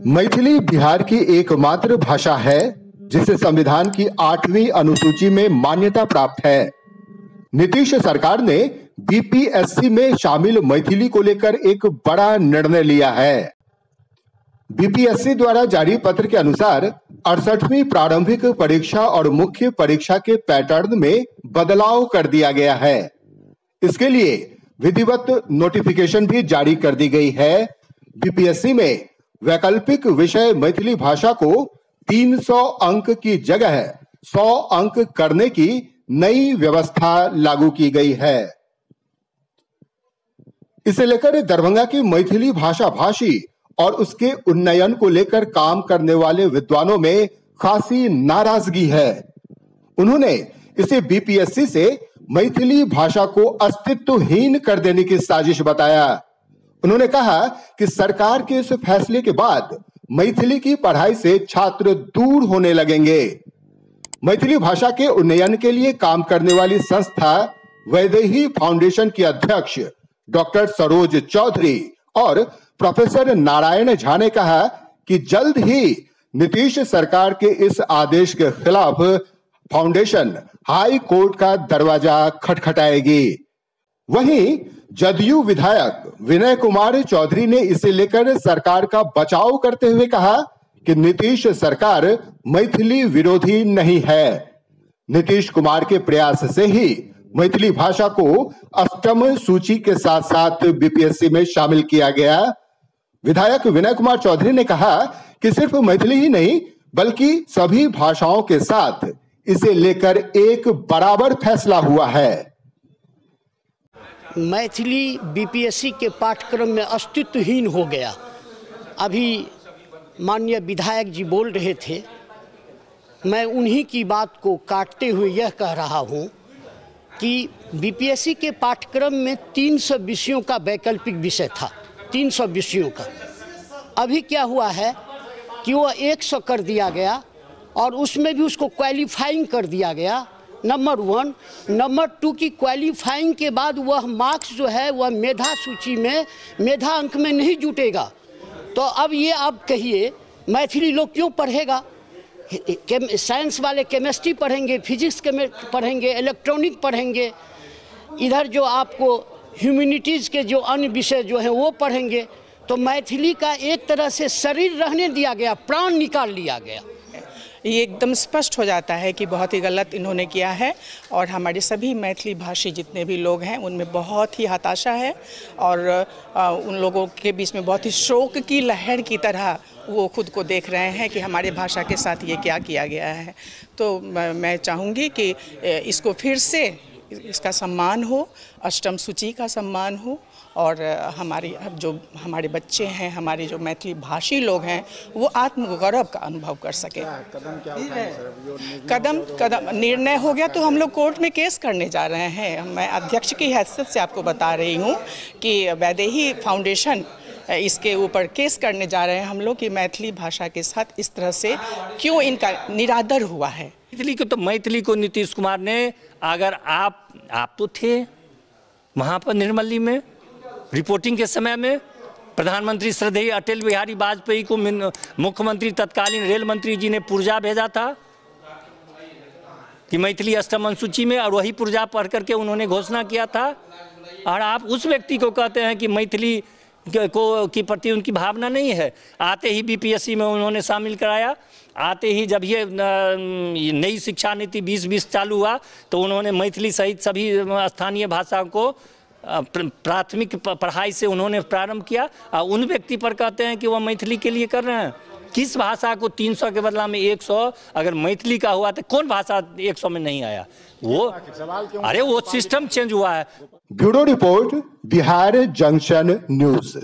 मैथिली बिहार की एकमात्र भाषा है जिसे संविधान की 8वीं अनुसूची में मान्यता प्राप्त है। नीतीश सरकार ने बीपीएससी में शामिल मैथिली को लेकर एक बड़ा निर्णय लिया है। बीपीएससी द्वारा जारी पत्र के अनुसार 68वीं प्रारंभिक परीक्षा और मुख्य परीक्षा के पैटर्न में बदलाव कर दिया गया है। इसके लिए विधिवत नोटिफिकेशन भी जारी कर दी गई है। बीपीएससी में वैकल्पिक विषय मैथिली भाषा को 300 अंक की जगह 100 अंक करने की नई व्यवस्था लागू की गई है। इसे लेकर दरभंगा की मैथिली भाषा भाषी और उसके उन्नयन को लेकर काम करने वाले विद्वानों में खासी नाराजगी है। उन्होंने इसे बीपीएससी से मैथिली भाषा को अस्तित्वहीन कर देने की साजिश बताया। उन्होंने कहा कि सरकार के इस फैसले के बाद मैथिली की पढ़ाई से छात्र दूर होने लगेंगे। मैथिली भाषा के उन्नयन के लिए काम करने वाली संस्था वैदेही फाउंडेशन की अध्यक्ष डॉक्टर सरोज चौधरी और प्रोफेसर नारायण झा ने कहा कि जल्द ही नीतीश सरकार के इस आदेश के खिलाफ फाउंडेशन हाई कोर्ट का दरवाजा खटखटाएगी। वहीं जदयू विधायक विनय कुमार चौधरी ने इसे लेकर सरकार का बचाव करते हुए कहा कि नीतीश सरकार मैथिली विरोधी नहीं है। नीतीश कुमार के प्रयास से ही मैथिली भाषा को 8वीं सूची के साथ साथ बीपीएससी में शामिल किया गया। विधायक विनय कुमार चौधरी ने कहा कि सिर्फ मैथिली ही नहीं बल्कि सभी भाषाओं के साथ इसे लेकर एक बराबर फैसला हुआ है। मैथिली बीपीएससी के पाठ्यक्रम में अस्तित्वहीन हो गया। अभी माननीय विधायक जी बोल रहे थे, मैं उन्हीं की बात को काटते हुए यह कह रहा हूं कि बीपीएससी के पाठ्यक्रम में 300 विषयों का वैकल्पिक विषय था, 300 विषयों का। अभी क्या हुआ है कि वो 100 कर दिया गया और उसमें भी उसको क्वालिफाइंग कर दिया गया, नंबर 1। नंबर 2 की क्वालिफाइंग के बाद वह मार्क्स जो है वह मेधा सूची में, मेधा अंक में नहीं जुटेगा। तो अब ये आप कहिए मैथिली लोग क्यों पढ़ेगा? साइंस वाले केमिस्ट्री पढ़ेंगे, फिजिक्स पढ़ेंगे, इलेक्ट्रॉनिक पढ़ेंगे, इधर जो आपको ह्यूमैनिटीज़ के जो अन्य विषय जो हैं वो पढ़ेंगे। तो मैथिली का एक तरह से शरीर रहने दिया गया, प्राण निकाल लिया गया। ये एकदम स्पष्ट हो जाता है कि बहुत ही गलत इन्होंने किया है और हमारे सभी मैथिली भाषी जितने भी लोग हैं उनमें बहुत ही हताशा है और उन लोगों के बीच में बहुत ही शोक की लहर की तरह वो खुद को देख रहे हैं कि हमारे भाषा के साथ ये क्या किया गया है। तो मैं चाहूँगी कि इसको फिर से इसका सम्मान हो, 8वीं सूची का सम्मान हो और हमारे बच्चे हैं, हमारे जो मैथिली भाषी लोग हैं वो आत्मगौरव का अनुभव कर सके। कदम निर्णय हो गया तो हम लोग कोर्ट में केस करने जा रहे हैं। मैं अध्यक्ष की हैसियत से आपको बता रही हूँ कि वैदेही फाउंडेशन इसके ऊपर केस करने जा रहे हैं हम लोग कि मैथिली भाषा के साथ इस तरह से क्यों इनका निरादर हुआ है। मैथिली को नीतीश कुमार ने, अगर आप तो थे वहाँ पर निर्मली में रिपोर्टिंग के समय में, प्रधानमंत्री श्रद्धेय अटल बिहारी वाजपेयी को मुख्यमंत्री तत्कालीन रेल मंत्री जी ने पुर्जा भेजा था कि मैथिली 8वीं अनुसूची में, और वही पुर्जा पढ़ करके उन्होंने घोषणा किया था। और आप उस व्यक्ति को कहते हैं कि मैथिली की प्रति उनकी भावना नहीं है। आते ही बीपीएससी में उन्होंने शामिल कराया। आते ही जब ये नई शिक्षा नीति 2020 चालू हुआ तो उन्होंने मैथिली सहित सभी स्थानीय भाषाओं को प्राथमिक पढ़ाई से उन्होंने प्रारंभ किया। उन व्यक्ति पर कहते हैं कि वह मैथिली के लिए कर रहे हैं। किस भाषा को 300 के बदला में 100 अगर मैथिली का हुआ तो कौन भाषा 100 में नहीं आया? वो सिस्टम चेंज हुआ है। Bureau report, Bihar junction news.